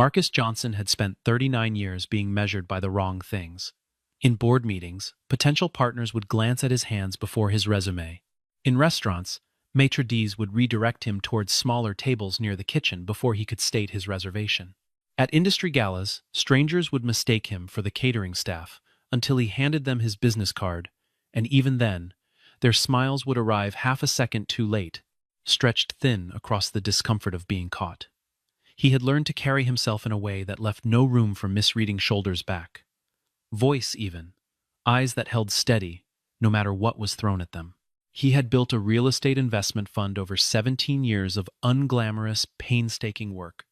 Marcus Johnson had spent 39 years being measured by the wrong things. In board meetings, potential partners would glance at his hands before his resume. In restaurants, maitre d's would redirect him towards smaller tables near the kitchen before he could state his reservation. At industry galas, strangers would mistake him for the catering staff until he handed them his business card, and even then, their smiles would arrive half a second too late, stretched thin across the discomfort of being caught. He had learned to carry himself in a way that left no room for misreading shoulders back. Voice even, eyes that held steady, no matter what was thrown at them. He had built a real estate investment fund over 17 years of unglamorous, painstaking work.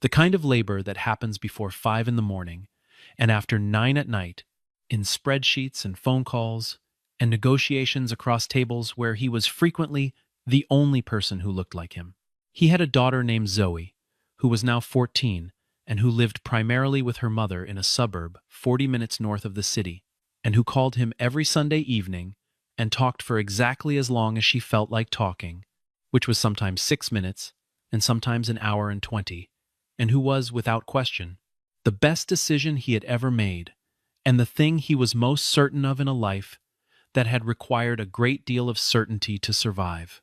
The kind of labor that happens before 5 in the morning and after 9 at night, in spreadsheets and phone calls and negotiations across tables where he was frequently the only person who looked like him. He had a daughter named Zoe, who was now 14 and who lived primarily with her mother in a suburb 40 minutes north of the city, and who called him every Sunday evening and talked for exactly as long as she felt like talking, which was sometimes 6 minutes and sometimes an hour and 20, and who was, without question, the best decision he had ever made, and the thing he was most certain of in a life that had required a great deal of certainty to survive.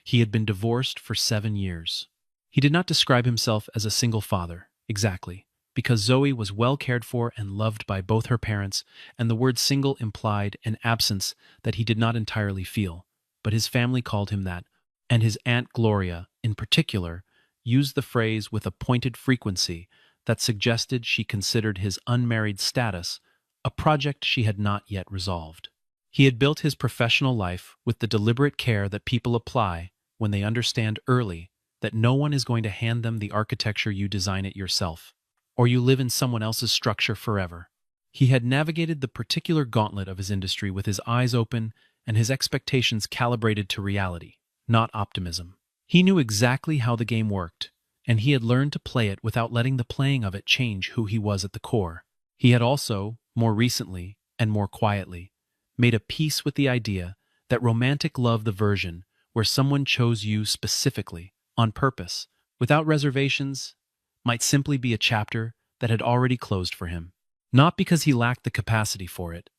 He had been divorced for 7 years. He did not describe himself as a single father, exactly, because Zoe was well cared for and loved by both her parents, and the word single implied an absence that he did not entirely feel, but his family called him that, and his Aunt Gloria, in particular, used the phrase with a pointed frequency that suggested she considered his unmarried status a project she had not yet resolved. He had built his professional life with the deliberate care that people apply when they understand early that no one is going to hand them the architecture you design it yourself, or you live in someone else's structure forever. He had navigated the particular gauntlet of his industry with his eyes open and his expectations calibrated to reality, not optimism. He knew exactly how the game worked, and he had learned to play it without letting the playing of it change who he was at the core. He had also, more recently and more quietly, made a peace with the idea that romantic love, the version where someone chose you specifically, on purpose, without reservations, might simply be a chapter that had already closed for him. Not because he lacked the capacity for it,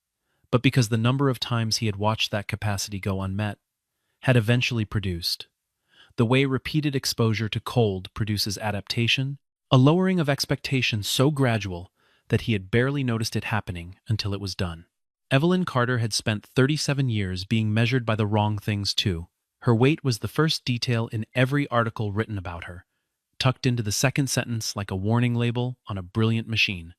but because the number of times he had watched that capacity go unmet had eventually produced. The way repeated exposure to cold produces adaptation, a lowering of expectations so gradual that he had barely noticed it happening until it was done. Evelyn Carter had spent 37 years being measured by the wrong things too. Her weight was the first detail in every article written about her, tucked into the second sentence like a warning label on a brilliant machine.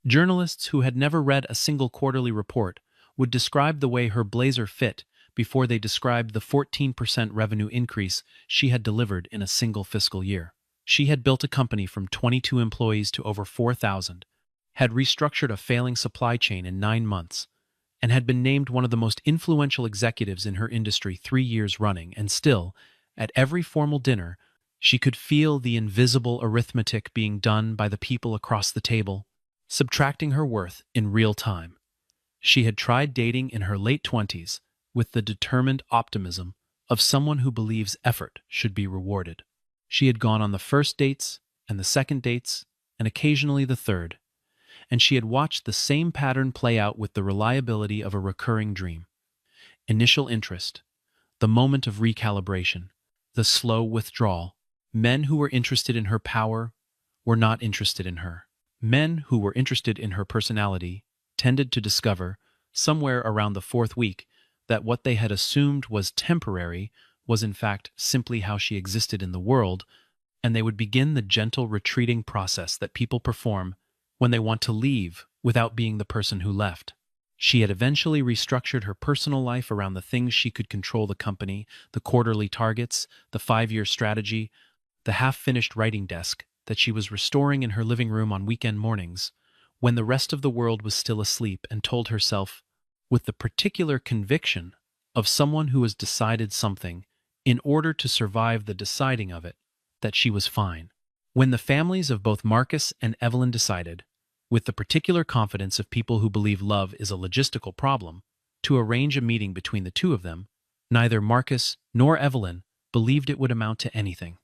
Journalists who had never read a single quarterly report would describe the way her blazer fit before they described the 14% revenue increase she had delivered in a single fiscal year. She had built a company from 22 employees to over 4,000, had restructured a failing supply chain in 9 months, and had been named one of the most influential executives in her industry 3 years running, and still, at every formal dinner, she could feel the invisible arithmetic being done by the people across the table, subtracting her worth in real time. She had tried dating in her late 20s with the determined optimism of someone who believes effort should be rewarded. She had gone on the first dates and the second dates and occasionally the third, and she had watched the same pattern play out with the reliability of a recurring dream. Initial interest, the moment of recalibration, the slow withdrawal. Men who were interested in her power were not interested in her. Men who were interested in her personality tended to discover, somewhere around the 4th week, that what they had assumed was temporary was in fact simply how she existed in the world, and they would begin the gentle retreating process that people perform when they want to leave without being the person who left. She had eventually restructured her personal life around the things she could control: the company, the quarterly targets, the 5-year strategy, the half-finished writing desk that she was restoring in her living room on weekend mornings, when the rest of the world was still asleep, and told herself, with the particular conviction of someone who has decided something in order to survive the deciding of it, that she was fine. When the families of both Marcus and Evelyn decided, with the particular confidence of people who believe love is a logistical problem, to arrange a meeting between the two of them, neither Marcus nor Evelyn believed it would amount to anything.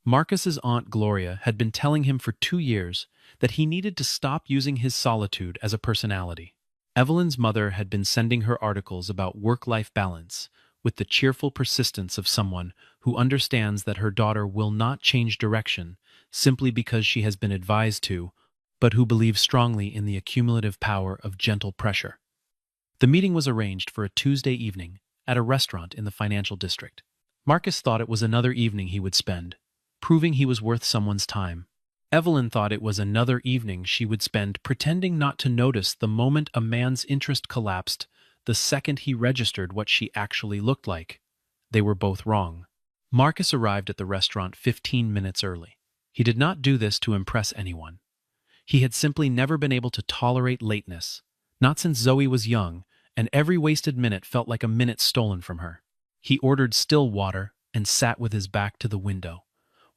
Marcus's aunt Gloria had been telling him for 2 years that he needed to stop using his solitude as a personality. Evelyn's mother had been sending her articles about work-life balance with the cheerful persistence of someone who understands that her daughter will not change direction simply because she has been advised to, but who believes strongly in the accumulative power of gentle pressure. The meeting was arranged for a Tuesday evening at a restaurant in the financial district. Marcus thought it was another evening he would spend, proving he was worth someone's time. Evelyn thought it was another evening she would spend pretending not to notice the moment a man's interest collapsed the second he registered what she actually looked like. They were both wrong. Marcus arrived at the restaurant 15 minutes early. He did not do this to impress anyone. He had simply never been able to tolerate lateness, not since Zoe was young, and every wasted minute felt like a minute stolen from her. He ordered still water and sat with his back to the window,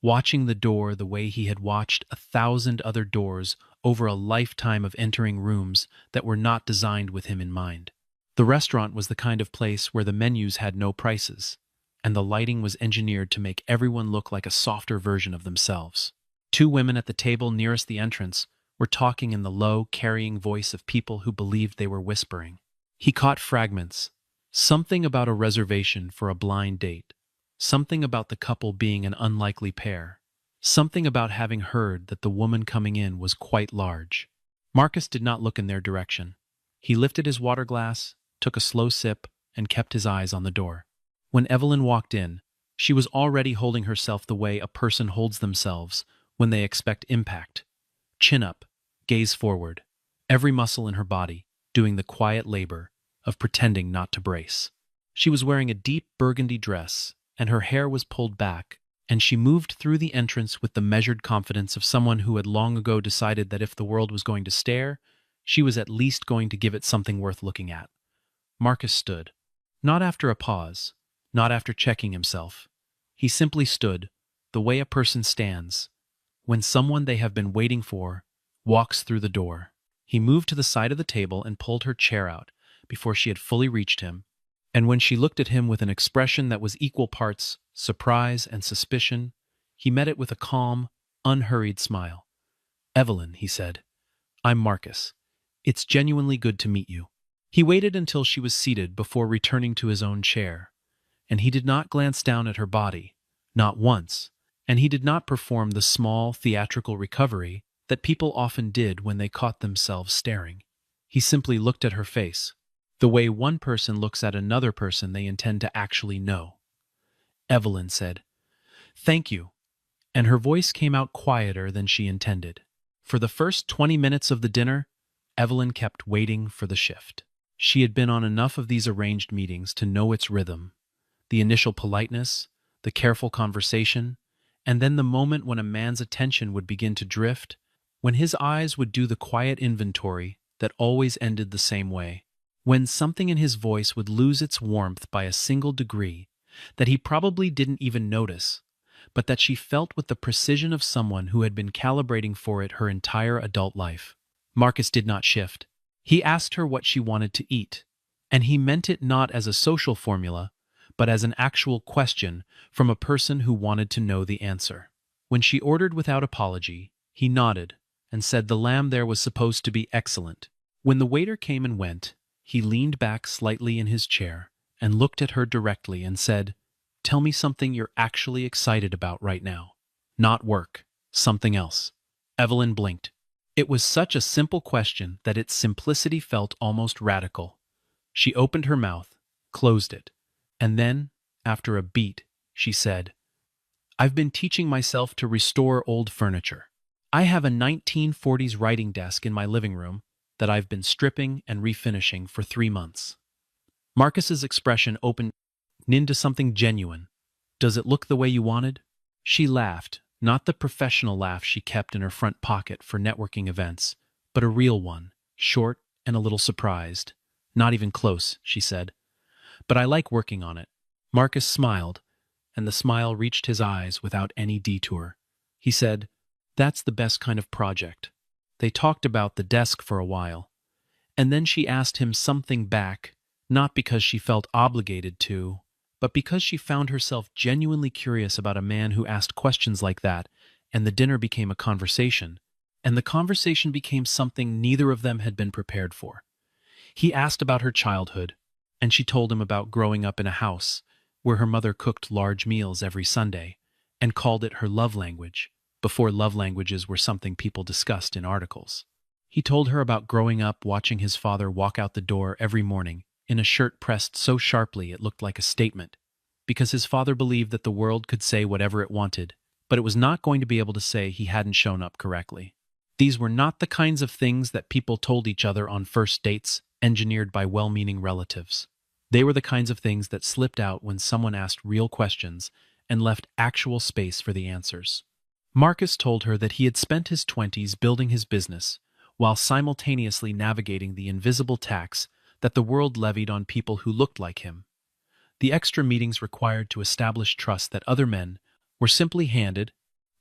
watching the door the way he had watched 1,000 other doors over a lifetime of entering rooms that were not designed with him in mind. The restaurant was the kind of place where the menus had no prices, and the lighting was engineered to make everyone look like a softer version of themselves. 2 women at the table nearest the entrance were talking in the low, carrying voice of people who believed they were whispering. He caught fragments. Something about a reservation for a blind date. Something about the couple being an unlikely pair. Something about having heard that the woman coming in was quite large. Marcus did not look in their direction. He lifted his water glass, took a slow sip, and kept his eyes on the door. When Evelyn walked in, she was already holding herself the way a person holds themselves when they expect impact. Chin up, gaze forward, every muscle in her body doing the quiet labor of pretending not to brace. She was wearing a deep burgundy dress, and her hair was pulled back, and she moved through the entrance with the measured confidence of someone who had long ago decided that if the world was going to stare, she was at least going to give it something worth looking at. Marcus stood. Not after a pause, not after checking himself. He simply stood, the way a person stands, when someone they have been waiting for walks through the door. He moved to the side of the table and pulled her chair out before she had fully reached him, and when she looked at him with an expression that was equal parts surprise and suspicion, he met it with a calm, unhurried smile. "Evelyn," he said, "I'm Marcus. It's genuinely good to meet you." He waited until she was seated before returning to his own chair, and he did not glance down at her body, not once, and he did not perform the small, theatrical recovery that people often did when they caught themselves staring. He simply looked at her face, the way one person looks at another person they intend to actually know. Evelyn said, "Thank you," and her voice came out quieter than she intended. For the first 20 minutes of the dinner, Evelyn kept waiting for the shift. She had been on enough of these arranged meetings to know its rhythm, the initial politeness, the careful conversation, and then the moment when a man's attention would begin to drift, when his eyes would do the quiet inventory that always ended the same way, when something in his voice would lose its warmth by a single degree that he probably didn't even notice, but that she felt with the precision of someone who had been calibrating for it her entire adult life. Marcus did not shift. He asked her what she wanted to eat, and he meant it not as a social formula, but as an actual question from a person who wanted to know the answer. When she ordered without apology, he nodded and said the lamb there was supposed to be excellent. When the waiter came and went, he leaned back slightly in his chair and looked at her directly and said, "Tell me something you're actually excited about right now. Not work, something else." Evelyn blinked. It was such a simple question that its simplicity felt almost radical. She opened her mouth, closed it, and then, after a beat, she said, "I've been teaching myself to restore old furniture. I have a 1940s writing desk in my living room that I've been stripping and refinishing for 3 months." Marcus's expression opened into something genuine. "Does it look the way you wanted?" She laughed, not the professional laugh she kept in her front pocket for networking events, but a real one, short and a little surprised. "Not even close," she said. "But I like working on it." Marcus smiled, and the smile reached his eyes without any detour. He said, "That's the best kind of project." They talked about the desk for a while, and then she asked him something back, not because she felt obligated to, but because she found herself genuinely curious about a man who asked questions like that, and the dinner became a conversation, and the conversation became something neither of them had been prepared for. He asked about her childhood, and she told him about growing up in a house where her mother cooked large meals every Sunday and called it her love language, before love languages were something people discussed in articles. He told her about growing up watching his father walk out the door every morning in a shirt pressed so sharply it looked like a statement, because his father believed that the world could say whatever it wanted, but it was not going to be able to say he hadn't shown up correctly. These were not the kinds of things that people told each other on first dates, engineered by well-meaning relatives. They were the kinds of things that slipped out when someone asked real questions and left actual space for the answers. Marcus told her that he had spent his 20s building his business, while simultaneously navigating the invisible tax that the world levied on people who looked like him. The extra meetings required to establish trust that other men were simply handed,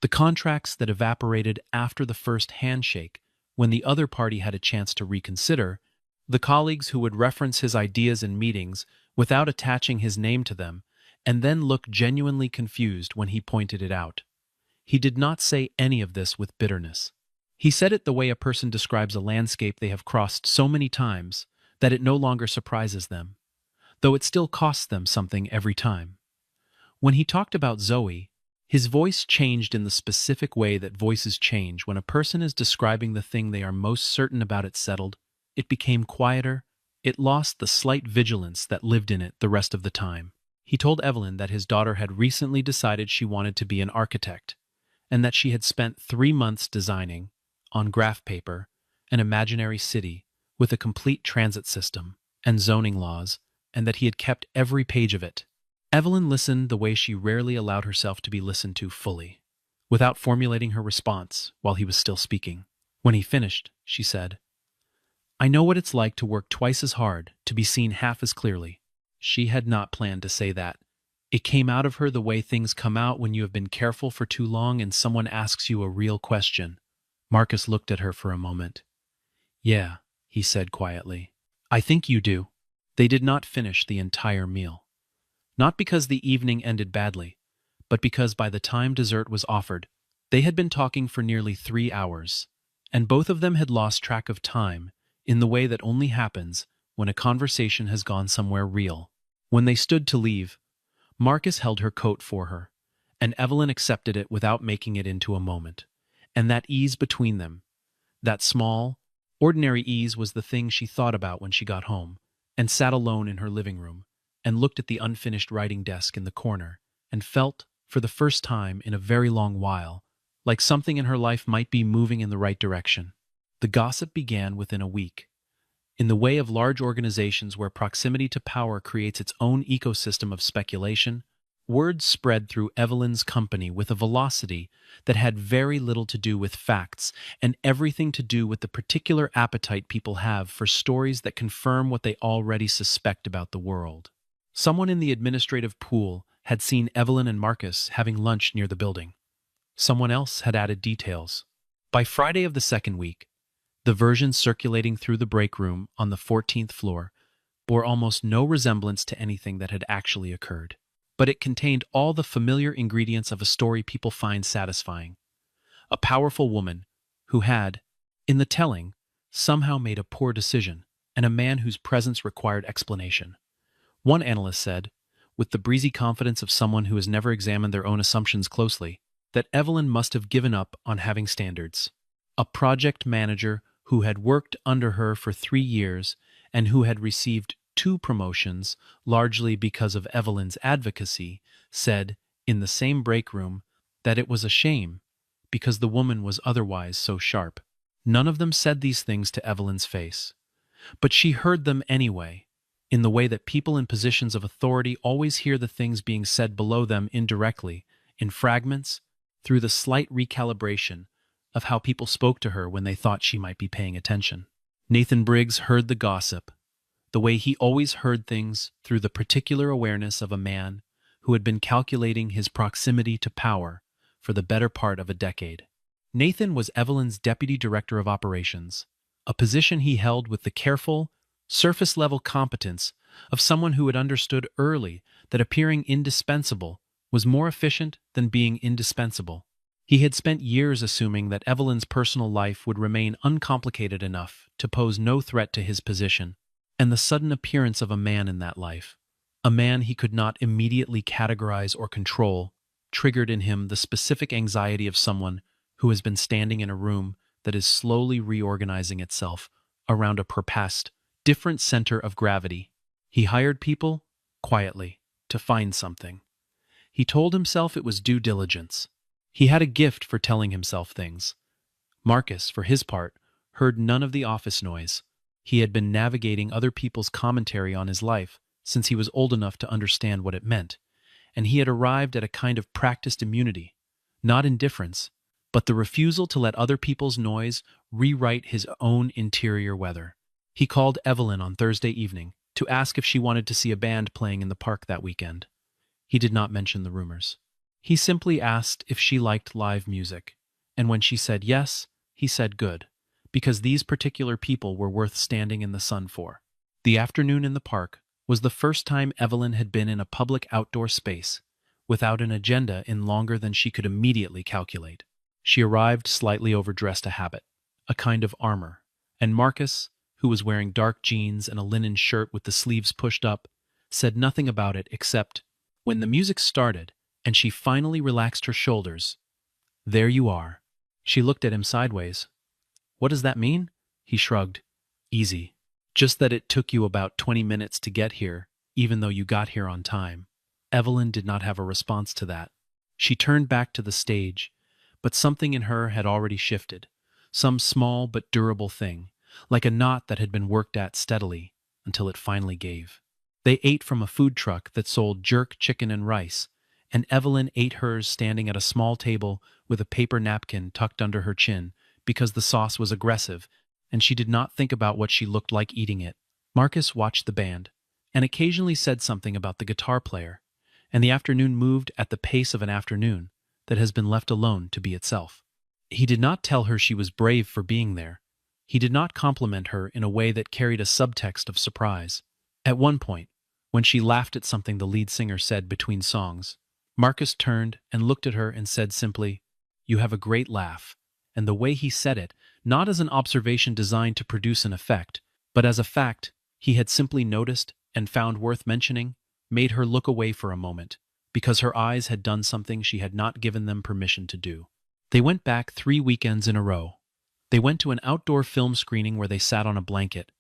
the contracts that evaporated after the first handshake when the other party had a chance to reconsider, the colleagues who would reference his ideas in meetings without attaching his name to them, and then look genuinely confused when he pointed it out. He did not say any of this with bitterness. He said it the way a person describes a landscape they have crossed so many times that it no longer surprises them, though it still costs them something every time. When he talked about Zoe, his voice changed in the specific way that voices change when a person is describing the thing they are most certain about it settled. It became quieter. It lost the slight vigilance that lived in it the rest of the time. He told Evelyn that his daughter had recently decided she wanted to be an architect, and that she had spent 3 months designing, on graph paper, an imaginary city with a complete transit system and zoning laws, and that he had kept every page of it. Evelyn listened the way she rarely allowed herself to be listened to fully, without formulating her response while he was still speaking. When he finished, she said, "I know what it's like to work twice as hard, to be seen half as clearly." She had not planned to say that. It came out of her the way things come out when you have been careful for too long and someone asks you a real question. Marcus looked at her for a moment. "Yeah," he said quietly. "I think you do." They did not finish the entire meal. Not because the evening ended badly, but because by the time dessert was offered, they had been talking for nearly 3 hours, and both of them had lost track of time in the way that only happens when a conversation has gone somewhere real. When they stood to leave, Marcus held her coat for her, and Evelyn accepted it without making it into a moment. And that ease between them, that small, ordinary ease was the thing she thought about when she got home, and sat alone in her living room, and looked at the unfinished writing desk in the corner, and felt, for the first time in a very long while, like something in her life might be moving in the right direction. The gossip began within a week. In the way of large organizations where proximity to power creates its own ecosystem of speculation, words spread through Evelyn's company with a velocity that had very little to do with facts and everything to do with the particular appetite people have for stories that confirm what they already suspect about the world. Someone in the administrative pool had seen Evelyn and Marcus having lunch near the building. Someone else had added details. By Friday of the second week, the version circulating through the break room on the 14th floor bore almost no resemblance to anything that had actually occurred. But it contained all the familiar ingredients of a story people find satisfying. A powerful woman who had, in the telling, somehow made a poor decision, and a man whose presence required explanation. One analyst said, with the breezy confidence of someone who has never examined their own assumptions closely, that Evelyn must have given up on having standards. A project manager who had worked under her for 3 years and who had received 2 promotions, largely because of Evelyn's advocacy, said, in the same break room, that it was a shame, because the woman was otherwise so sharp. None of them said these things to Evelyn's face, but she heard them anyway, in the way that people in positions of authority always hear the things being said below them indirectly, in fragments, through the slight recalibration of how people spoke to her when they thought she might be paying attention. Nathan Briggs heard the gossip, the way he always heard things through the particular awareness of a man who had been calculating his proximity to power for the better part of a decade. Nathan was Evelyn's deputy director of operations, a position he held with the careful, surface-level competence of someone who had understood early that appearing indispensable was more efficient than being indispensable. He had spent years assuming that Evelyn's personal life would remain uncomplicated enough to pose no threat to his position, and the sudden appearance of a man in that life, a man he could not immediately categorize or control, triggered in him the specific anxiety of someone who has been standing in a room that is slowly reorganizing itself around a purposed, different center of gravity. He hired people, quietly, to find something. He told himself it was due diligence. He had a gift for telling himself things. Marcus, for his part, heard none of the office noise. He had been navigating other people's commentary on his life since he was old enough to understand what it meant, and he had arrived at a kind of practiced immunity, not indifference, but the refusal to let other people's noise rewrite his own interior weather. He called Evelyn on Thursday evening to ask if she wanted to see a band playing in the park that weekend. He did not mention the rumors. He simply asked if she liked live music, and when she said yes, he said good, because these particular people were worth standing in the sun for. The afternoon in the park was the first time Evelyn had been in a public outdoor space without an agenda in longer than she could immediately calculate. She arrived slightly overdressed a habit, a kind of armor, and Marcus, who was wearing dark jeans and a linen shirt with the sleeves pushed up, said nothing about it except, when the music started and she finally relaxed her shoulders, "There you are." She looked at him sideways. "What does that mean?" He shrugged. "Easy. Just that it took you about 20 minutes to get here, even though you got here on time." Evelyn did not have a response to that. She turned back to the stage, but something in her had already shifted, some small but durable thing, like a knot that had been worked at steadily until it finally gave. They ate from a food truck that sold jerk chicken and rice, and Evelyn ate hers standing at a small table with a paper napkin tucked under her chin because the sauce was aggressive and she did not think about what she looked like eating it. Marcus watched the band and occasionally said something about the guitar player, and the afternoon moved at the pace of an afternoon that has been left alone to be itself. He did not tell her she was brave for being there. He did not compliment her in a way that carried a subtext of surprise. At one point, when she laughed at something the lead singer said between songs, Marcus turned and looked at her and said simply, "You have a great laugh." And the way he said it, not as an observation designed to produce an effect, but as a fact he had simply noticed and found worth mentioning, made her look away for a moment, because her eyes had done something she had not given them permission to do. They went back 3 weekends in a row. They went to an outdoor film screening where they sat on a blanket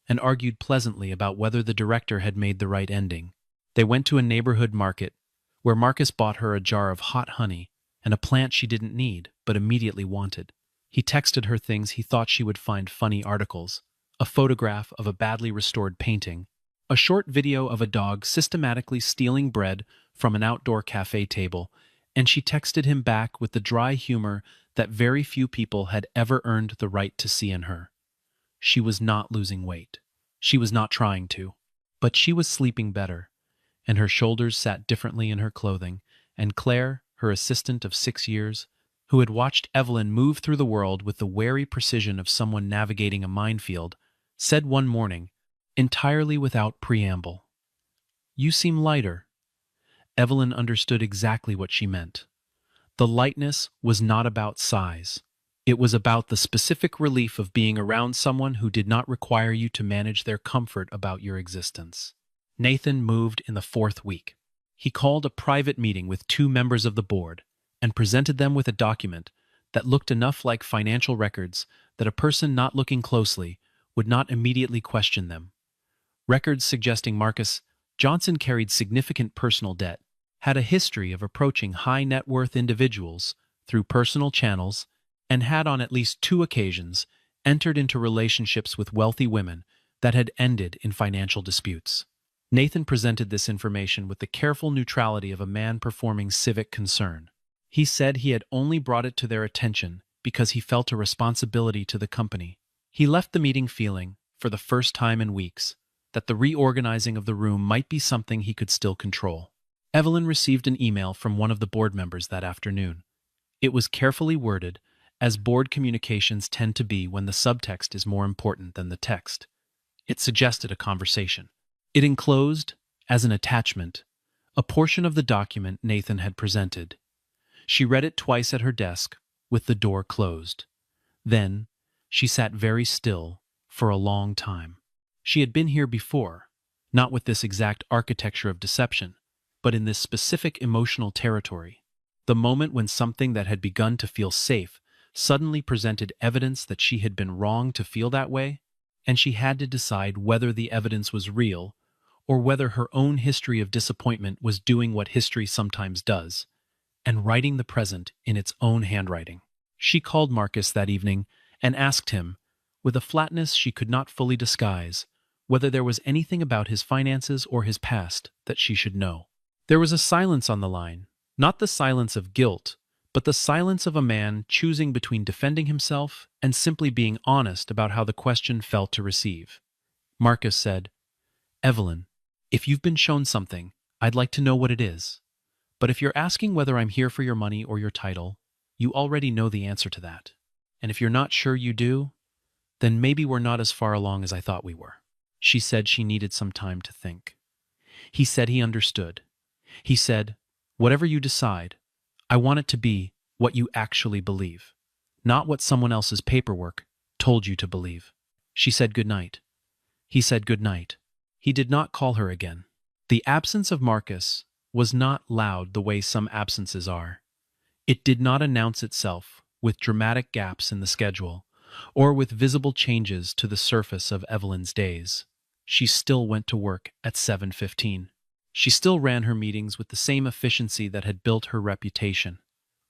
and argued pleasantly about whether the director had made the right ending. They went to a neighborhood market where Marcus bought her a jar of hot honey and a plant she didn't need but immediately wanted. He texted her things he thought she would find funny articles, a photograph of a badly restored painting, a short video of a dog systematically stealing bread from an outdoor cafe table, and she texted him back with the dry humor that very few people had ever earned the right to see in her. She was not losing weight. She was not trying to. But she was sleeping better, and her shoulders sat differently in her clothing, and Claire, her assistant of 6 years, who had watched Evelyn move through the world with the wary precision of someone navigating a minefield, said one morning, entirely without preamble, "You seem lighter." Evelyn understood exactly what she meant. The lightness was not about size. It was about the specific relief of being around someone who did not require you to manage their comfort about your existence. Nathan moved in the 4th week. He called a private meeting with 2 members of the board and presented them with a document that looked enough like financial records that a person not looking closely would not immediately question them. Records suggesting Marcus Johnson carried significant personal debt, had a history of approaching high net worth individuals through personal channels, and had on at least 2 occasions entered into relationships with wealthy women that had ended in financial disputes. Nathan presented this information with the careful neutrality of a man performing civic concern. He said he had only brought it to their attention because he felt a responsibility to the company. He left the meeting feeling, for the first time in weeks, that the reorganizing of the room might be something he could still control. Evelyn received an email from one of the board members that afternoon. It was carefully worded, as board communications tend to be when the subtext is more important than the text. It suggested a conversation. It enclosed, as an attachment, a portion of the document Nathan had presented. She read it twice at her desk, with the door closed. Then, she sat very still for a long time. She had been here before, not with this exact architecture of deception, but in this specific emotional territory. The moment when something that had begun to feel safe suddenly presented evidence that she had been wrong to feel that way, and she had to decide whether the evidence was real or whether her own history of disappointment was doing what history sometimes does, and writing the present in its own handwriting. She called Marcus that evening and asked him, with a flatness she could not fully disguise, whether there was anything about his finances or his past that she should know. There was a silence on the line, not the silence of guilt, but the silence of a man choosing between defending himself and simply being honest about how the question felt to receive. Marcus said, "Evelyn, if you've been shown something, I'd like to know what it is. But if you're asking whether I'm here for your money or your title, you already know the answer to that. And if you're not sure you do, then maybe we're not as far along as I thought we were." She said she needed some time to think. He said he understood. He said, "Whatever you decide, I want it to be what you actually believe, not what someone else's paperwork told you to believe." She said goodnight. He said goodnight. He did not call her again. The absence of Marcus was not loud the way some absences are. It did not announce itself with dramatic gaps in the schedule or with visible changes to the surface of Evelyn's days. She still went to work at 7:15. She still ran her meetings with the same efficiency that had built her reputation.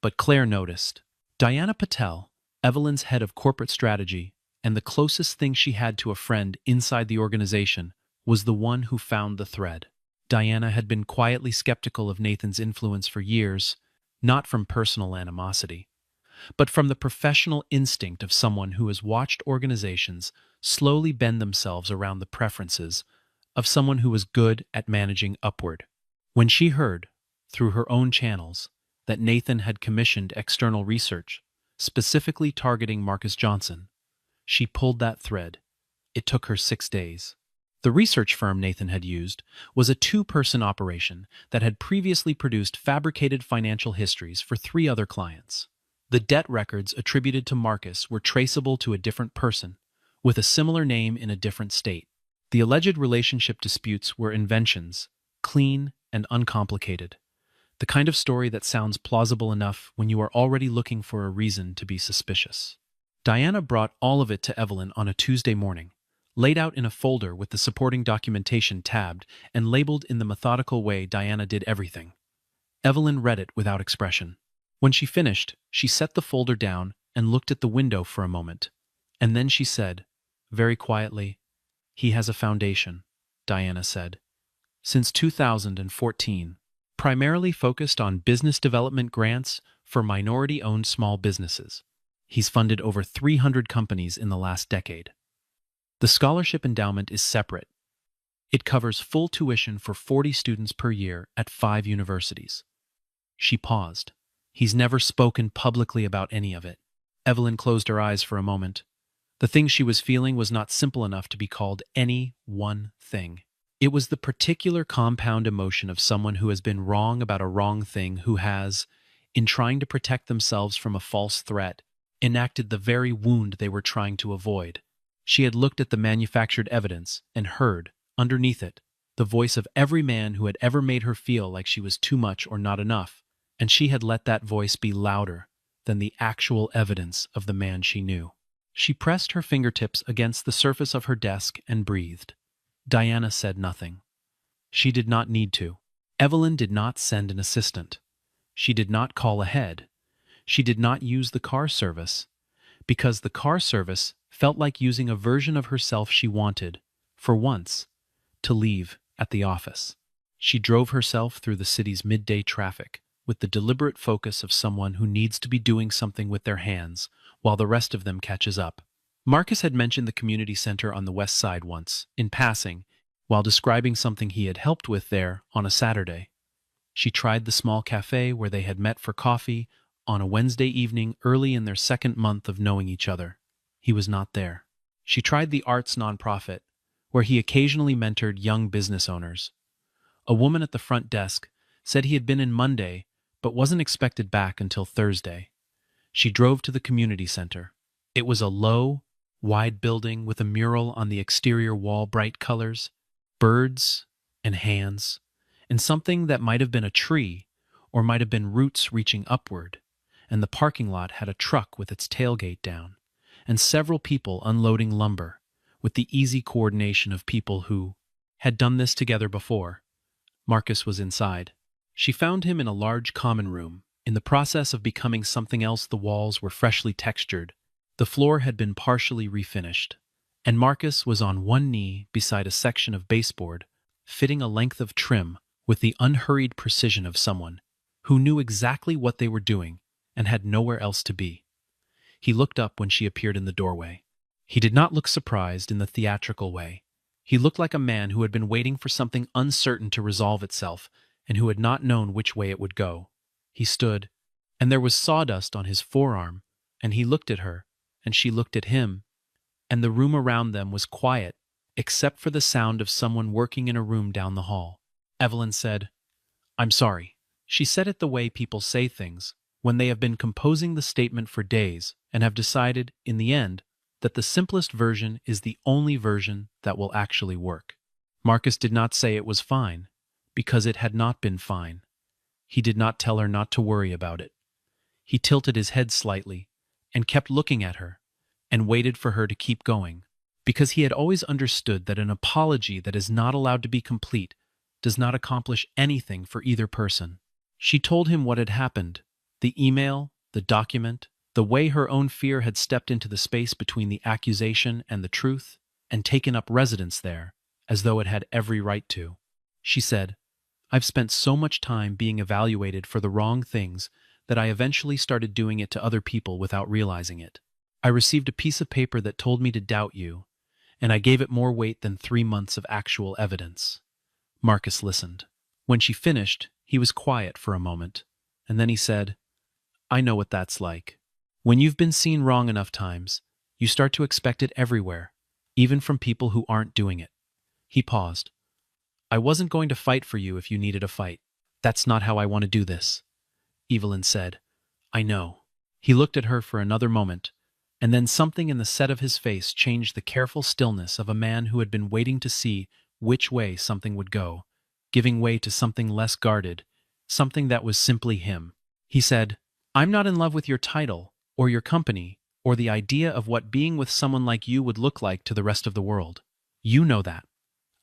But Claire noticed. Diana Patel, Evelyn's head of corporate strategy, and the closest thing she had to a friend inside the organization, was the one who found the thread. Diana had been quietly skeptical of Nathan's influence for years, not from personal animosity, but from the professional instinct of someone who has watched organizations slowly bend themselves around the preferences of someone who was good at managing upward. When she heard, through her own channels, that Nathan had commissioned external research, specifically targeting Marcus Johnson, she pulled that thread. It took her 6 days. The research firm Nathan had used was a 2-person operation that had previously produced fabricated financial histories for 3 other clients. The debt records attributed to Marcus were traceable to a different person, with a similar name in a different state. The alleged relationship disputes were inventions, clean and uncomplicated. The kind of story that sounds plausible enough when you are already looking for a reason to be suspicious. Diana brought all of it to Evelyn on a Tuesday morning, laid out in a folder with the supporting documentation tabbed and labeled in the methodical way Diana did everything. Evelyn read it without expression. When she finished, she set the folder down and looked at the window for a moment. And then she said, very quietly, "He has a foundation," Diana said. "Since 2014, primarily focused on business development grants for minority-owned small businesses. He's funded over 300 companies in the last decade. The scholarship endowment is separate. It covers full tuition for 40 students per year at 5 universities." She paused. "He's never spoken publicly about any of it." Evelyn closed her eyes for a moment. The thing she was feeling was not simple enough to be called any one thing. It was the particular compound emotion of someone who has been wrong about a wrong thing, who has, in trying to protect themselves from a false threat, enacted the very wound they were trying to avoid. She had looked at the manufactured evidence and heard, underneath it, the voice of every man who had ever made her feel like she was too much or not enough, and she had let that voice be louder than the actual evidence of the man she knew. She pressed her fingertips against the surface of her desk and breathed. Diana said nothing. She did not need to. Evelyn did not send an assistant. She did not call ahead. She did not use the car service, because the car service felt like using a version of herself she wanted, for once, to leave at the office. She drove herself through the city's midday traffic with the deliberate focus of someone who needs to be doing something with their hands while the rest of them catches up. Marcus had mentioned the community center on the west side once, in passing, while describing something he had helped with there on a Saturday. She tried the small cafe where they had met for coffee on a Wednesday evening early in their second month of knowing each other. He was not there. She tried the arts nonprofit, where he occasionally mentored young business owners. A woman at the front desk said he had been in Monday, but wasn't expected back until Thursday. She drove to the community center. It was a low, wide building with a mural on the exterior wall, bright colors, birds and hands, and something that might have been a tree or might have been roots reaching upward, and the parking lot had a truck with its tailgate down, and several people unloading lumber, with the easy coordination of people who had done this together before. Marcus was inside. She found him in a large common room. In the process of becoming something else, the walls were freshly textured. The floor had been partially refinished, and Marcus was on one knee beside a section of baseboard, fitting a length of trim with the unhurried precision of someone who knew exactly what they were doing and had nowhere else to be. He looked up when she appeared in the doorway. He did not look surprised in the theatrical way. He looked like a man who had been waiting for something uncertain to resolve itself and who had not known which way it would go. He stood, and there was sawdust on his forearm, and he looked at her, and she looked at him, and the room around them was quiet, except for the sound of someone working in a room down the hall. Evelyn said, "I'm sorry." She said it the way people say things, when they have been composing the statement for days and have decided, in the end, that the simplest version is the only version that will actually work. Marcus did not say it was fine, because it had not been fine. He did not tell her not to worry about it. He tilted his head slightly and kept looking at her and waited for her to keep going, because he had always understood that an apology that is not allowed to be complete does not accomplish anything for either person. She told him what had happened, the email, the document, the way her own fear had stepped into the space between the accusation and the truth and taken up residence there, as though it had every right to. She said, "I've spent so much time being evaluated for the wrong things that I eventually started doing it to other people without realizing it. I received a piece of paper that told me to doubt you, and I gave it more weight than 3 months of actual evidence." Marcus listened. When she finished, he was quiet for a moment, and then he said, "I know what that's like. When you've been seen wrong enough times, you start to expect it everywhere, even from people who aren't doing it." He paused. "I wasn't going to fight for you if you needed a fight. That's not how I want to do this." Evelyn said, "I know." He looked at her for another moment, and then something in the set of his face changed the careful stillness of a man who had been waiting to see which way something would go, giving way to something less guarded, something that was simply him. He said, "I'm not in love with your title, or your company, or the idea of what being with someone like you would look like to the rest of the world. You know that."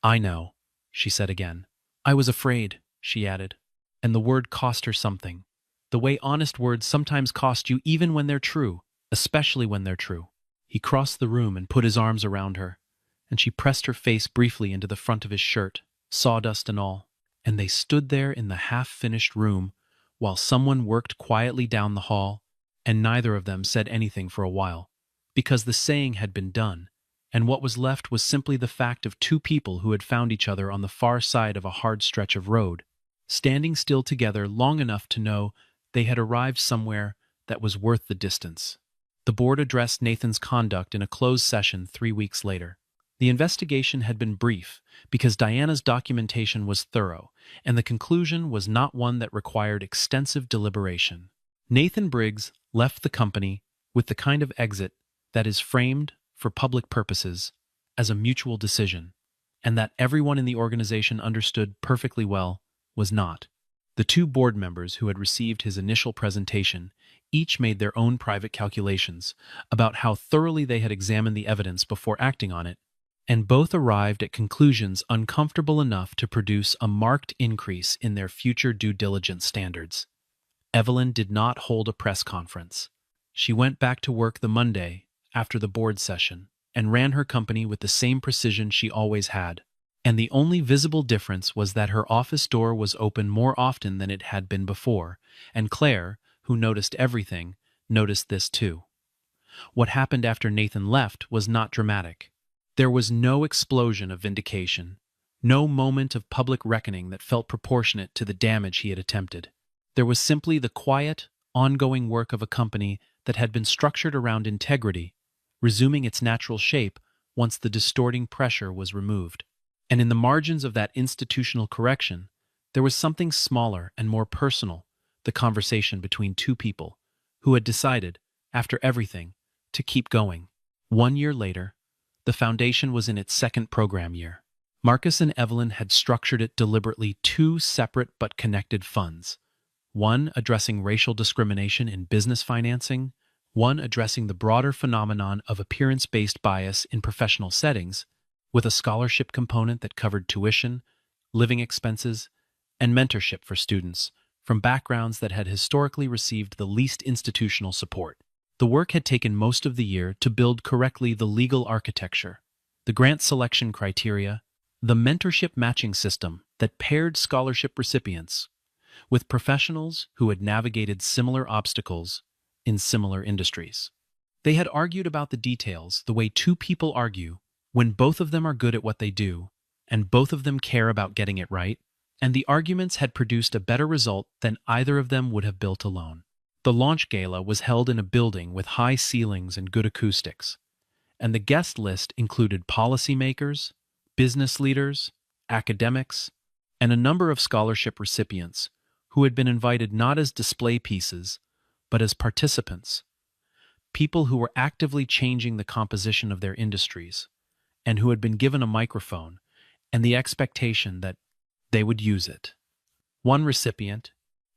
"I know," she said again. "I was afraid," she added, and the word cost her something. The way honest words sometimes cost you even when they're true, especially when they're true. He crossed the room and put his arms around her, and she pressed her face briefly into the front of his shirt, sawdust and all, and they stood there in the half-finished room while someone worked quietly down the hall, and neither of them said anything for a while, because the saying had been done, and what was left was simply the fact of two people who had found each other on the far side of a hard stretch of road, standing still together long enough to know they had arrived somewhere that was worth the distance. The board addressed Nathan's conduct in a closed session 3 weeks later. The investigation had been brief because Diana's documentation was thorough, and the conclusion was not one that required extensive deliberation. Nathan Briggs left the company with the kind of exit that is framed, for public purposes, as a mutual decision, and that everyone in the organization understood perfectly well was not. The two board members who had received his initial presentation each made their own private calculations about how thoroughly they had examined the evidence before acting on it, and both arrived at conclusions uncomfortable enough to produce a marked increase in their future due diligence standards. Evelyn did not hold a press conference. She went back to work the Monday after the board session and ran her company with the same precision she always had. And the only visible difference was that her office door was open more often than it had been before, and Claire, who noticed everything, noticed this too. What happened after Nathan left was not dramatic. There was no explosion of vindication, no moment of public reckoning that felt proportionate to the damage he had attempted. There was simply the quiet, ongoing work of a company that had been structured around integrity, resuming its natural shape once the distorting pressure was removed. And in the margins of that institutional correction, There was something smaller and more personal, the conversation between two people who had decided, after everything, to keep going. 1 year later, the foundation was in its second program year. Marcus and Evelyn had structured it deliberately, two separate but connected funds, one addressing racial discrimination in business financing, one addressing the broader phenomenon of appearance-based bias in professional settings, with a scholarship component that covered tuition, living expenses, and mentorship for students from backgrounds that had historically received the least institutional support. The work had taken most of the year to build correctly the legal architecture, the grant selection criteria, the mentorship matching system that paired scholarship recipients with professionals who had navigated similar obstacles in similar industries. They had argued about the details the way two people argue when both of them are good at what they do and both of them care about getting it right, and the arguments had produced a better result than either of them would have built alone. The launch gala was held in a building with high ceilings and good acoustics, and the guest list included policymakers, business leaders, academics, and a number of scholarship recipients who had been invited not as display pieces, but as participants, people who were actively changing the composition of their industries, and who had been given a microphone and the expectation that they would use it. One recipient,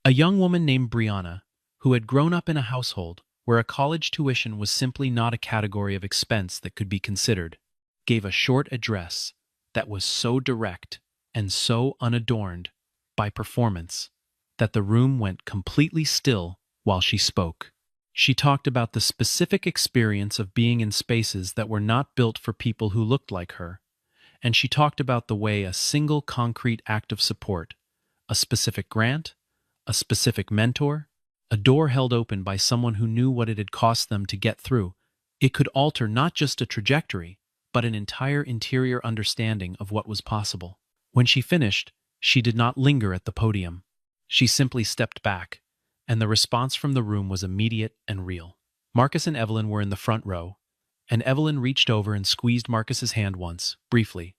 a young woman named Brianna, who had grown up in a household where a college tuition was simply not a category of expense that could be considered, gave a short address that was so direct and so unadorned by performance that the room went completely still while she spoke. She talked about the specific experience of being in spaces that were not built for people who looked like her, and she talked about the way a single concrete act of support, a specific grant, a specific mentor, a door held open by someone who knew what it had cost them to get through, it could alter not just a trajectory, but an entire interior understanding of what was possible. When she finished, she did not linger at the podium. She simply stepped back, and the response from the room was immediate and real. Marcus and Evelyn were in the front row, and Evelyn reached over and squeezed Marcus's hand once, briefly,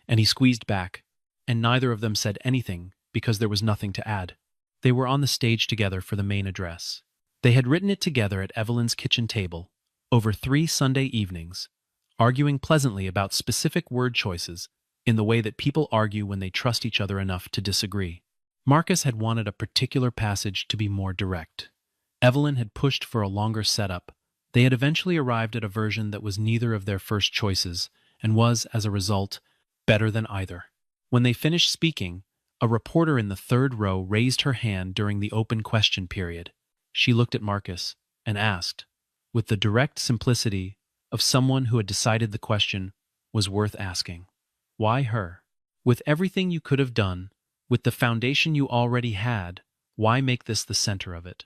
and he squeezed back, and neither of them said anything because there was nothing to add. They were on the stage together for the main address. They had written it together at Evelyn's kitchen table, over 3 Sunday evenings, arguing pleasantly about specific word choices in the way that people argue when they trust each other enough to disagree. Marcus had wanted a particular passage to be more direct. Evelyn had pushed for a longer setup. They had eventually arrived at a version that was neither of their first choices and was, as a result, better than either. When they finished speaking, a reporter in the third row raised her hand during the open question period. She looked at Marcus and asked, with the direct simplicity of someone who had decided the question was worth asking, "Why her? With everything you could have done, with the foundation you already had, why make this the center of it?"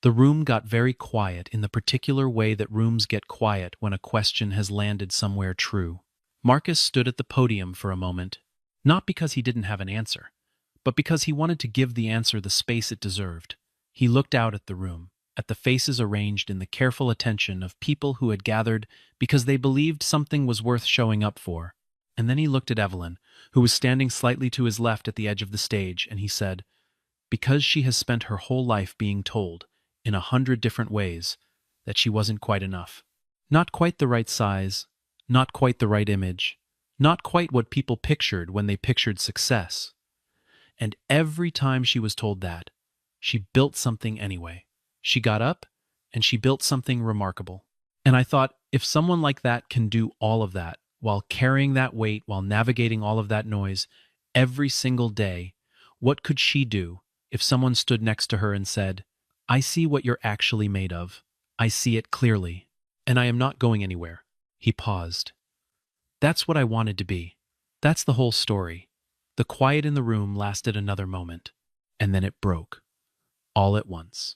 The room got very quiet in the particular way that rooms get quiet when a question has landed somewhere true. Marcus stood at the podium for a moment, not because he didn't have an answer, but because he wanted to give the answer the space it deserved. He looked out at the room, at the faces arranged in the careful attention of people who had gathered because they believed something was worth showing up for. And then he looked at Evelyn, who was standing slightly to his left at the edge of the stage, and he said, "Because she has spent her whole life being told, in 100 different ways, that she wasn't quite enough. Not quite the right size, not quite the right image, not quite what people pictured when they pictured success. And every time she was told that, she built something anyway. She got up, and she built something remarkable." And I thought, if someone like that can do all of that, while carrying that weight, while navigating all of that noise, every single day, what could she do if someone stood next to her and said, "I see what you're actually made of. I see it clearly. And I am not going anywhere." He paused. "That's what I wanted to be. That's the whole story." The quiet in the room lasted another moment, and then it broke. All at once.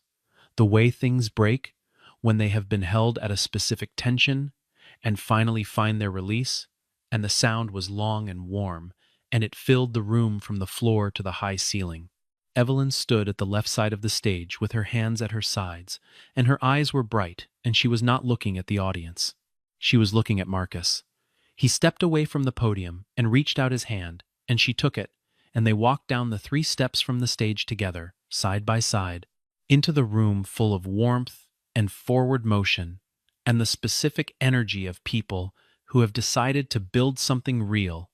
The way things break when they have been held at a specific tension and finally find their release, and the sound was long and warm, and it filled the room from the floor to the high ceiling. Evelyn stood at the left side of the stage with her hands at her sides, and her eyes were bright, and she was not looking at the audience. She was looking at Marcus. He stepped away from the podium and reached out his hand, and she took it, and they walked down the 3 steps from the stage together, side by side, into the room full of warmth and forward motion and the specific energy of people who have decided to build something real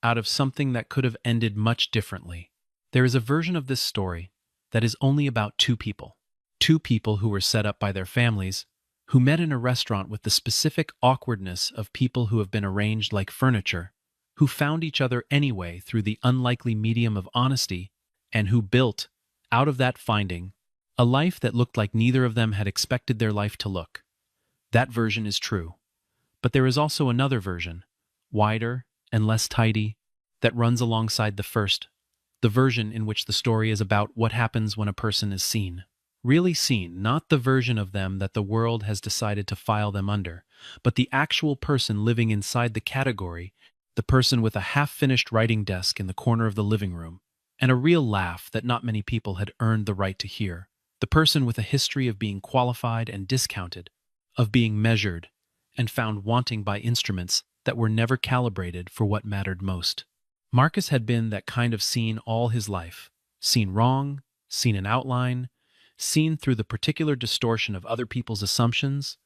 out of something that could have ended much differently. There is a version of this story that is only about two people who were set up by their families, who met in a restaurant with the specific awkwardness of people who have been arranged like furniture, who found each other anyway through the unlikely medium of honesty, and who built, out of that finding, a life that looked like neither of them had expected their life to look. That version is true. But there is also another version, wider and less tidy, that runs alongside the first, the version in which the story is about what happens when a person is seen. Really seen, not the version of them that the world has decided to file them under, but the actual person living inside the category, the person with a half-finished writing desk in the corner of the living room, and a real laugh that not many people had earned the right to hear. The person with a history of being qualified and discounted, of being measured, and found wanting by instruments that were never calibrated for what mattered most. Marcus had been that kind of seen all his life, seen wrong, seen in outline, seen through the particular distortion of other people's assumptions,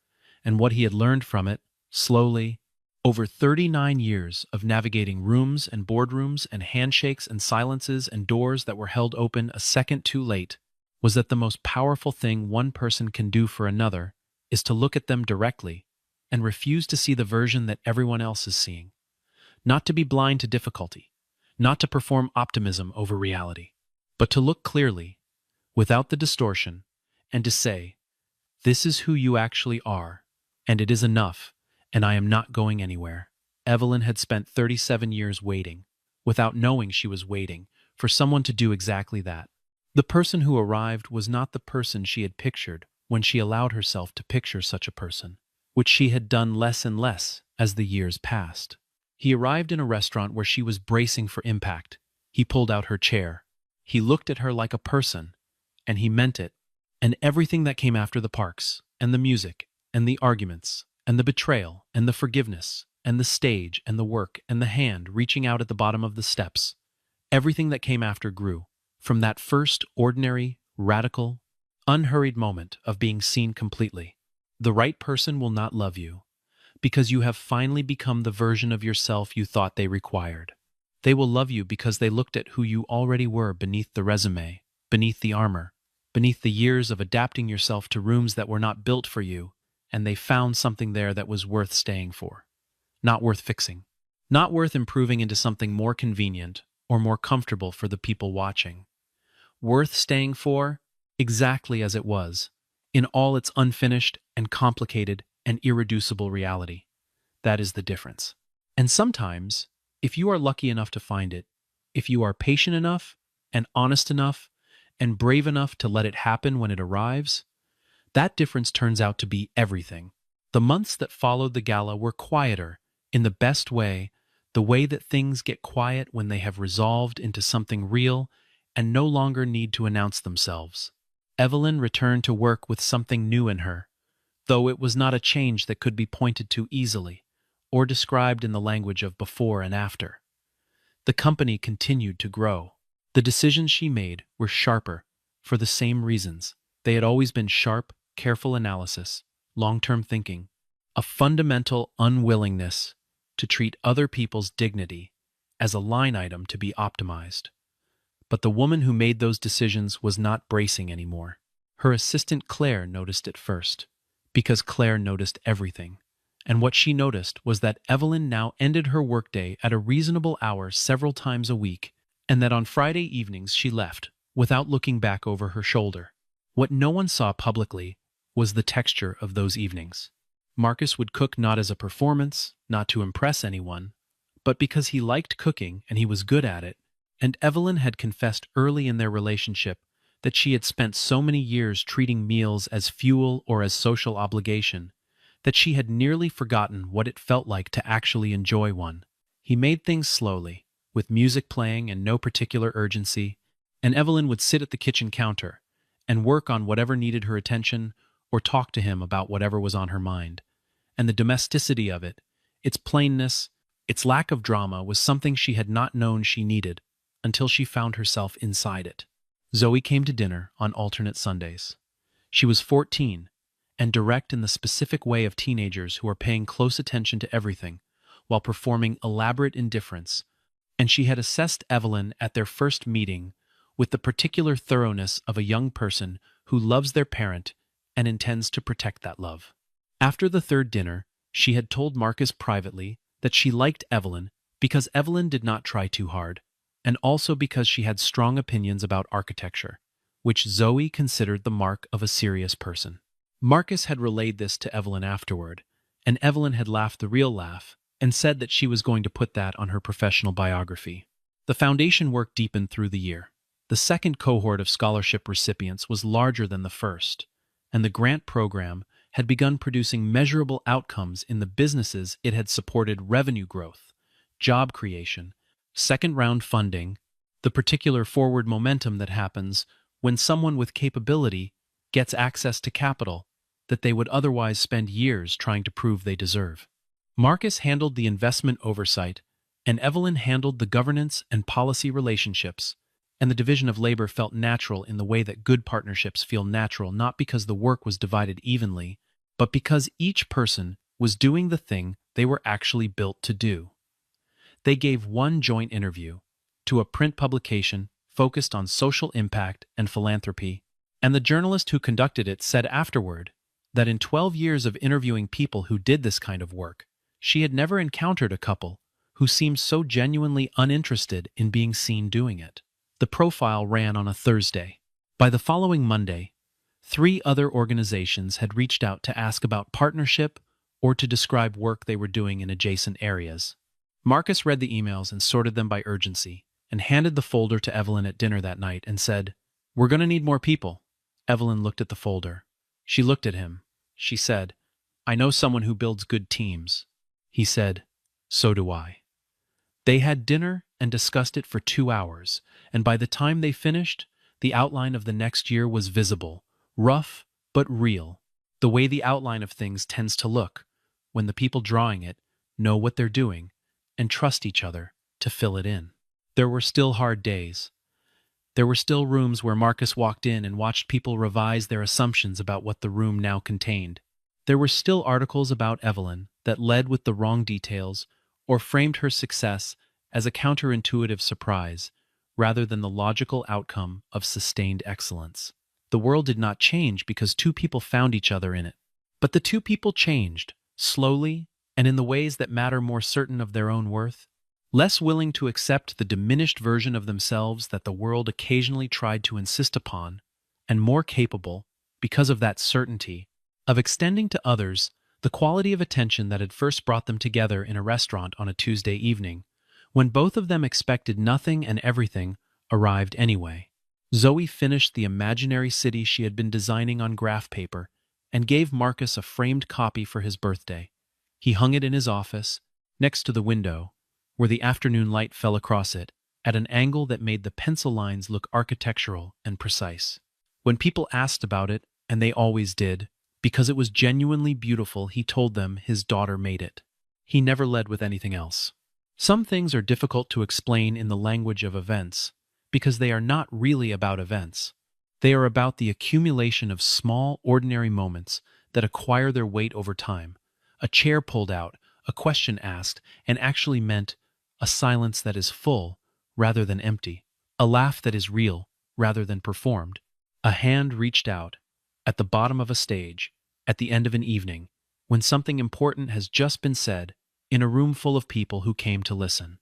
and what he had learned from it, slowly, over 39 years of navigating rooms and boardrooms and handshakes and silences and doors that were held open a second too late, was that the most powerful thing one person can do for another is to look at them directly and refuse to see the version that everyone else is seeing. Not to be blind to difficulty, not to perform optimism over reality, but to look clearly, without the distortion, and to say, "This is who you actually are, and it is enough, and I am not going anywhere." Evelyn had spent 37 years waiting, without knowing she was waiting, for someone to do exactly that. The person who arrived was not the person she had pictured when she allowed herself to picture such a person, which she had done less and less as the years passed. He arrived in a restaurant where she was bracing for impact. He pulled out her chair. He looked at her like a person, and he meant it, and everything that came after the parks, and the music, and the arguments, and the betrayal, and the forgiveness, and the stage, and the work, and the hand reaching out at the bottom of the steps. Everything that came after grew from that first ordinary, radical, unhurried moment of being seen completely. The right person will not love you, because you have finally become the version of yourself you thought they required. They will love you because they looked at who you already were beneath the resume, beneath the armor, beneath the years of adapting yourself to rooms that were not built for you, and they found something there that was worth staying for. Not worth fixing. Not worth improving into something more convenient or more comfortable for the people watching. Worth staying for, exactly as it was, in all its unfinished and complicated and irreducible reality. That is the difference. And sometimes, if you are lucky enough to find it, if you are patient enough and honest enough and brave enough to let it happen when it arrives, that difference turns out to be everything. The months that followed the gala were quieter, in the best way, the way that things get quiet when they have resolved into something real and no longer need to announce themselves. Evelyn returned to work with something new in her, though it was not a change that could be pointed to easily, or described in the language of before and after. The company continued to grow. The decisions she made were sharper, for the same reasons. They had always been sharp, careful analysis, long-term thinking, a fundamental unwillingness to treat other people's dignity as a line item to be optimized. But the woman who made those decisions was not bracing anymore. Her assistant Claire noticed it first, because Claire noticed everything. And what she noticed was that Evelyn now ended her workday at a reasonable hour several times a week, and that on Friday evenings she left, without looking back over her shoulder. What no one saw publicly was the texture of those evenings. Marcus would cook not as a performance, not to impress anyone, but because he liked cooking and he was good at it, and Evelyn had confessed early in their relationship that she had spent so many years treating meals as fuel or as social obligation, that she had nearly forgotten what it felt like to actually enjoy one. He made things slowly, with music playing and no particular urgency, and Evelyn would sit at the kitchen counter and work on whatever needed her attention or talk to him about whatever was on her mind. And the domesticity of it, its plainness, its lack of drama was something she had not known she needed until she found herself inside it. Zoe came to dinner on alternate Sundays. She was 14, and direct in the specific way of teenagers who are paying close attention to everything, while performing elaborate indifference, and she had assessed Evelyn at their first meeting with the particular thoroughness of a young person who loves their parent and intends to protect that love. After the third dinner, she had told Marcus privately that she liked Evelyn because Evelyn did not try too hard, and also because she had strong opinions about architecture, which Zoe considered the mark of a serious person. Marcus had relayed this to Evelyn afterward, and Evelyn had laughed the real laugh and said that she was going to put that on her professional biography. The foundation work deepened through the year. The second cohort of scholarship recipients was larger than the first, and the grant program had begun producing measurable outcomes in the businesses it had supported: revenue growth, job creation, second-round funding, the particular forward momentum that happens when someone with capability gets access to capital that they would otherwise spend years trying to prove they deserve. Marcus handled the investment oversight, and Evelyn handled the governance and policy relationships, and the division of labor felt natural in the way that good partnerships feel natural, not because the work was divided evenly, but because each person was doing the thing they were actually built to do. They gave one joint interview to a print publication focused on social impact and philanthropy, and the journalist who conducted it said afterward that in 12 years of interviewing people who did this kind of work, she had never encountered a couple who seemed so genuinely uninterested in being seen doing it. The profile ran on a Thursday. By the following Monday, 3 other organizations had reached out to ask about partnership or to describe work they were doing in adjacent areas. Marcus read the emails and sorted them by urgency, and handed the folder to Evelyn at dinner that night and said, "We're going to need more people." Evelyn looked at the folder. She looked at him. She said, "I know someone who builds good teams." He said, "So do I." They had dinner and discussed it for 2 hours, and by the time they finished, the outline of the next year was visible, rough but real, the way the outline of things tends to look when the people drawing it know what they're doing and trust each other to fill it in. There were still hard days. There were still rooms where Marcus walked in and watched people revise their assumptions about what the room now contained. There were still articles about Evelyn that led with the wrong details or framed her success as a counterintuitive surprise rather than the logical outcome of sustained excellence. The world did not change because 2 people found each other in it. But the 2 people changed, slowly and in the ways that matter, more certain of their own worth, less willing to accept the diminished version of themselves that the world occasionally tried to insist upon, and more capable, because of that certainty, of extending to others the quality of attention that had first brought them together in a restaurant on a Tuesday evening, when both of them expected nothing and everything arrived anyway. Zoe finished the imaginary city she had been designing on graph paper and gave Marcus a framed copy for his birthday. He hung it in his office, next to the window, where the afternoon light fell across it, at an angle that made the pencil lines look architectural and precise. When people asked about it, and they always did, because it was genuinely beautiful, he told them his daughter made it. He never led with anything else. Some things are difficult to explain in the language of events, because they are not really about events. They are about the accumulation of small, ordinary moments that acquire their weight over time. A chair pulled out, a question asked, and actually meant a silence that is full rather than empty, a laugh that is real rather than performed, a hand reached out at the bottom of a stage, at the end of an evening, when something important has just been said in a room full of people who came to listen.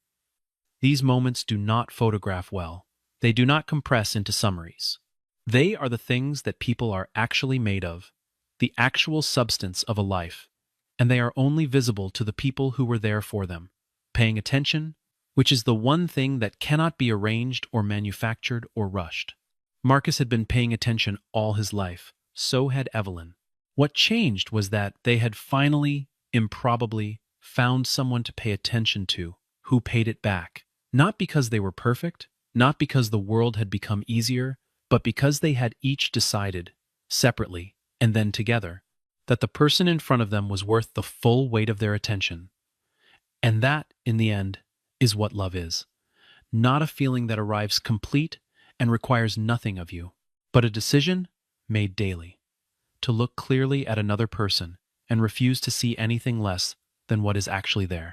These moments do not photograph well. They do not compress into summaries. They are the things that people are actually made of, the actual substance of a life, and they are only visible to the people who were there for them, paying attention, which is the one thing that cannot be arranged or manufactured or rushed. Marcus had been paying attention all his life. So had Evelyn. What changed was that they had finally, improbably, found someone to pay attention to, who paid it back. Not because they were perfect, not because the world had become easier, but because they had each decided, separately, and then together, that the person in front of them was worth the full weight of their attention. And that, in the end, is what love is. not a feeling that arrives complete and requires nothing of you, but a decision made daily to look clearly at another person and refuse to see anything less than what is actually there.